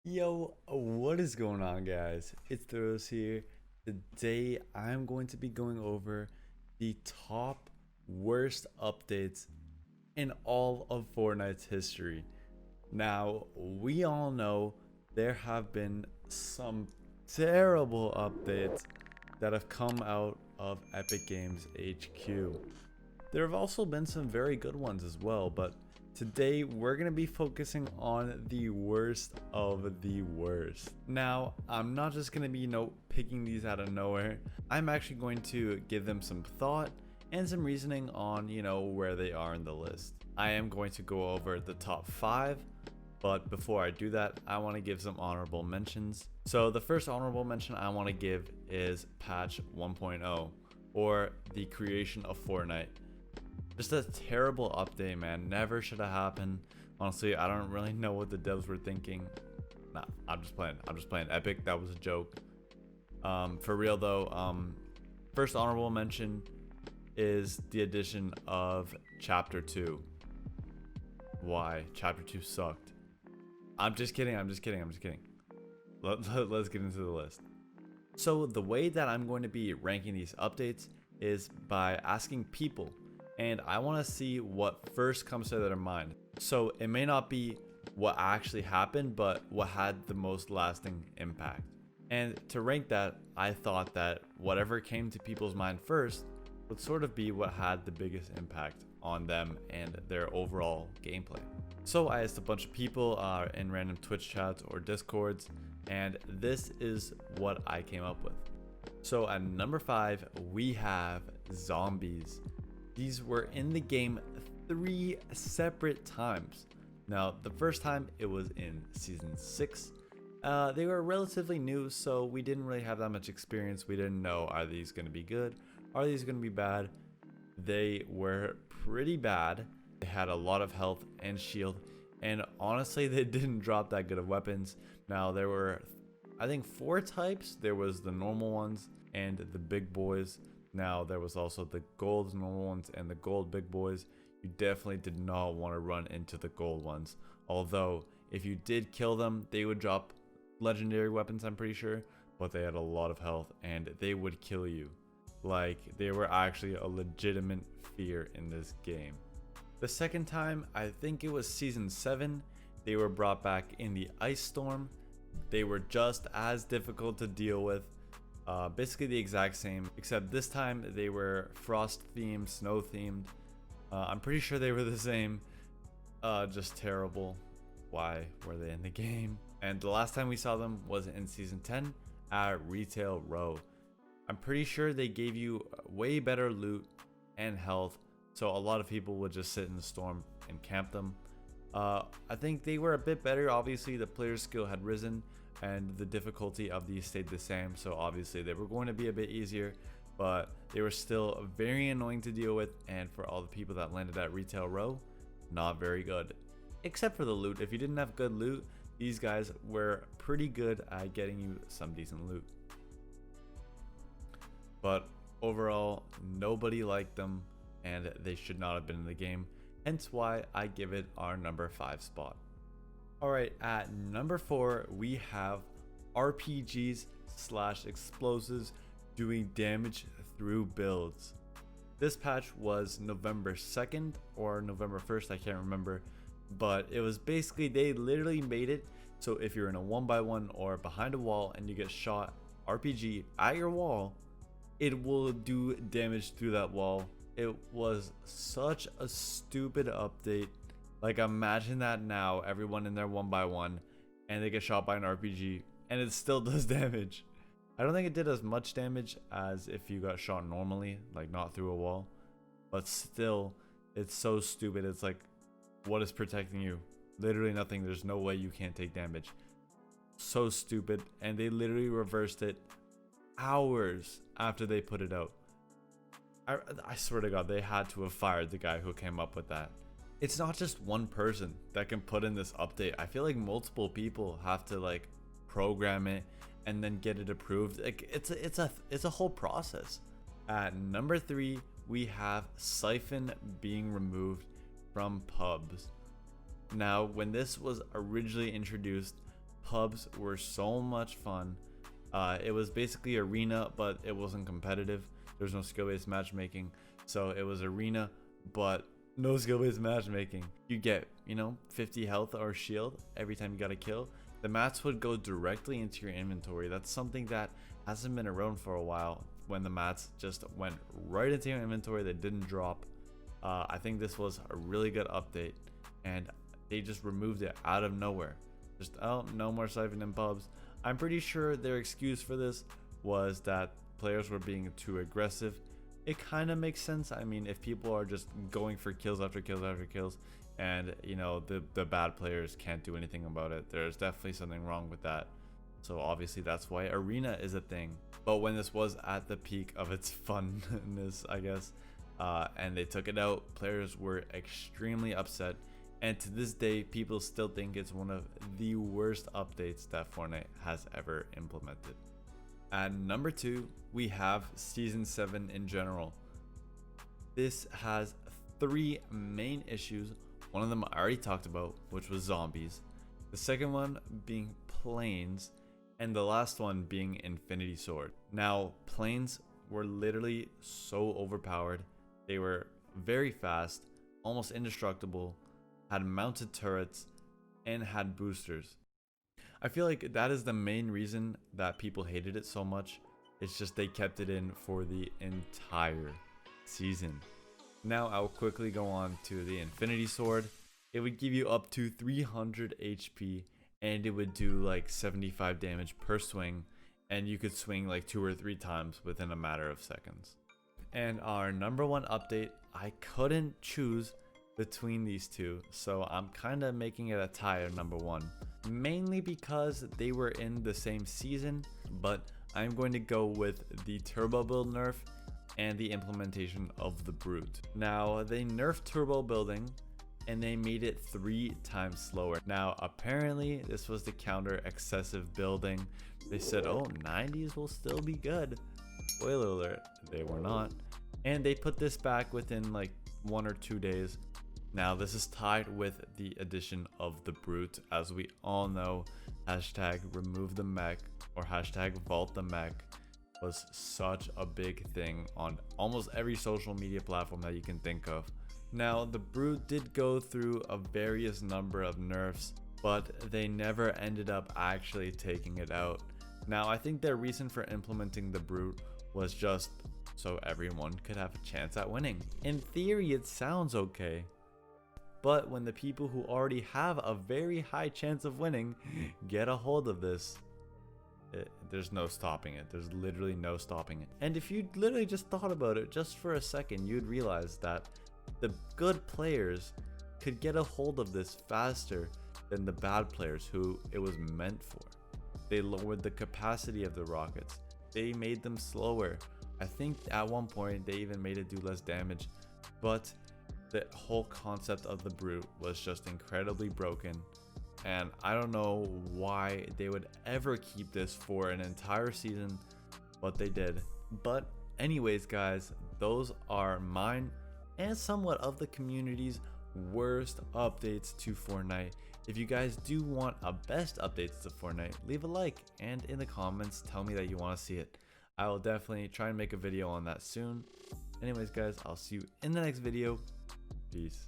Yo, what is going on, guys? It's Throws here. Today, I'm going to be going over the top worst updates in all of Fortnite's history. Now, we all know there have been some terrible updates that have come out of Epic Games HQ. There have also been some very good ones as well, but today we're going to be focusing on the worst of the worst. Now, I'm not just going to be, picking these out of nowhere. I'm actually going to give them some thought and some reasoning on, where they are in the list. I am going to go over the top 5, but before I do that, I want to give some honorable mentions. So the first honorable mention I want to give is patch 1.0, or the creation of Fortnite. Just a terrible update, man. Never should have happened. Honestly, I don't really know what the devs were thinking. Nah, I'm just playing. Epic, that was a joke. For real though, first honorable mention is the addition of Chapter 2. Why? Chapter 2 sucked. I'm just kidding. Let's get into the list. So the way that I'm going to be ranking these updates is by asking people, and I want to see what first comes to their mind. So it may not be what actually happened, but what had the most lasting impact. And to rank that, I thought that whatever came to people's mind first would sort of be what had the biggest impact on them and their overall gameplay. So I asked a bunch of people in random Twitch chats or Discords, and this is what I came up with. So at number 5, we have zombies. These were in the game 3 separate times. Now, the first time it was in Season 6. They were relatively new, so we didn't really have that much experience. We didn't know, are these going to be good? Are these going to be bad? They were pretty bad. They had a lot of health and shield, and honestly, they didn't drop that good of weapons. Now, there were, I think, 4 types. There was the normal ones and the big boys. Now, there was also the gold normal ones and the gold big boys. You definitely did not want to run into the gold ones. Although, if you did kill them, they would drop legendary weapons, I'm pretty sure. But they had a lot of health and they would kill you. Like, they were actually a legitimate fear in this game. The second time, I think it was Season 7, they were brought back in the Ice Storm. They were just as difficult to deal with. Basically the exact same, except this time they were frost themed, snow themed. I'm pretty sure they were the same. Just terrible. Why were they in the game? And the last time we saw them was in Season 10 at Retail Row. I'm pretty sure they gave you way better loot and health, so a lot of people would just sit in the storm and camp them. I think they were a bit better. Obviously, the player's skill had risen and the difficulty of these stayed the same, so obviously they were going to be a bit easier, but they were still very annoying to deal with, and for all the people that landed at Retail Row, not very good. Except for the loot. If you didn't have good loot, these guys were pretty good at getting you some decent loot. But overall, nobody liked them, and they should not have been in the game, hence why I give it our number 5 spot. Alright, at number 4, we have RPGs / explosives doing damage through builds. This patch was November 2nd or November 1st, I can't remember, but it was basically, they literally made it so if you're in a 1x1 or behind a wall and you get shot RPG at your wall, it will do damage through that wall. It was such a stupid update. Like, imagine that now, everyone in their 1x1 and they get shot by an RPG and it still does damage. I don't think it did as much damage as if you got shot normally, like not through a wall, but still, it's so stupid. It's like, what is protecting you? Literally nothing. There's no way you can't take damage. So stupid. And they literally reversed it hours after they put it out. I swear to God, they had to have fired the guy who came up with that. It's not just one person that can put in this update. I feel like multiple people have to like program it and then get it approved. Like, it's a whole process. At number 3, we have Siphon being removed from pubs. Now, when this was originally introduced, Pubs were so much fun. It was basically arena, but it wasn't competitive. There's no skill-based matchmaking, so it was arena, but no skill-based matchmaking. You get, 50 health or shield every time you got a kill. The mats would go directly into your inventory. That's something that hasn't been around for a while, when the mats just went right into your inventory. They didn't drop. I think this was a really good update, and they just removed it out of nowhere. Just, oh, no more siphoning pubs. I'm pretty sure their excuse for this was that players were being too aggressive. It kind of makes sense. I mean, if people are just going for kills after kills after kills, and the bad players can't do anything about it, there's definitely something wrong with that. So obviously that's why arena is a thing. But when this was at the peak of its funness, I guess, and they took it out, players were extremely upset. And to this day, people still think it's one of the worst updates that Fortnite has ever implemented. At number 2, we have Season 7 in general. This has 3 main issues. One of them I already talked about, which was zombies. The second one being planes, and the last one being Infinity Sword. Now, planes were literally so overpowered. They were very fast, almost indestructible, had mounted turrets, and had boosters. I feel like that is the main reason that people hated it so much. It's just they kept it in for the entire season. Now I'll quickly go on to the Infinity Sword. It would give you up to 300 HP, and it would do like 75 damage per swing, and you could swing like 2 or 3 times within a matter of seconds. And our number 1 update, I couldn't choose between these two, so I'm kind of making it a tie at number 1, mainly because they were in the same season, but I'm going to go with the turbo build nerf and the implementation of the brute. Now, they nerfed turbo building and they made it 3 times slower. Now, apparently this was to counter excessive building. They said, oh, 90s will still be good. Spoiler alert, they were not. And they put this back within like 1 or 2 days. Now, this is tied with the addition of the brute. As we all know, hashtag remove the mech or hashtag vault the mech was such a big thing on almost every social media platform that you can think of. Now, the brute did go through a various number of nerfs, but they never ended up actually taking it out. Now, I think their reason for implementing the brute was just so everyone could have a chance at winning. In theory, it sounds okay. But when the people who already have a very high chance of winning get a hold of this, there's no stopping it. There's literally no stopping it. And if you literally just thought about it just for a second, you'd realize that the good players could get a hold of this faster than the bad players who it was meant for. They lowered the capacity of the rockets. They made them slower. I think at one point they even made it do less damage. But the whole concept of the brute was just incredibly broken, and I don't know why they would ever keep this for an entire season, but they did. But anyways, guys, those are mine and somewhat of the community's worst updates to Fortnite. If you guys do want a best updates to Fortnite, leave a like, and in the comments tell me that you want to see it. I will definitely try and make a video on that soon. Anyways, guys, I'll see you in the next video. Peace.